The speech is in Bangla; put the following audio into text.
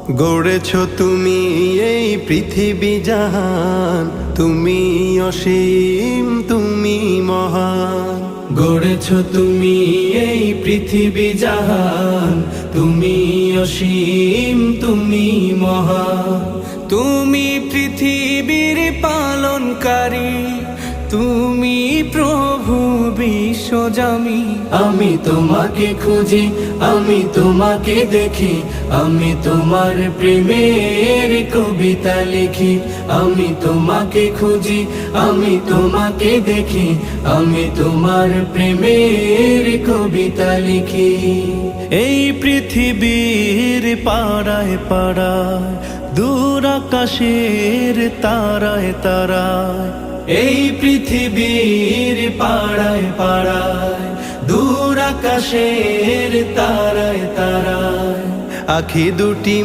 গড়েছ তুমি এই পৃথিবী জাহান, তুমি অসীম তুমি মহান। গড়েছ তুমি এই পৃথিবী জাহান, তুমি অসীম তুমি মহান। তুমি পৃথিবীর পালনকারী, তুমি প্রভু বিশ্বজামি। আমি তোমাকে খুঁজি, আমি তোমাকে দেখি, আমি তোমার প্রেমের কবিতা লিখি। আমি তোমাকে খুঁজি, আমি তোমাকে দেখি, আমি তোমার প্রেমের কবিতা লিখি। এই পৃথিবীর পাড়ায় পাড়ায়, দূর আকাশের তারায় তারায়। এই পৃথিবীর পাড়ায় পাড়ায়, দূর আকাশের তারায় তারায়। আখি দুটি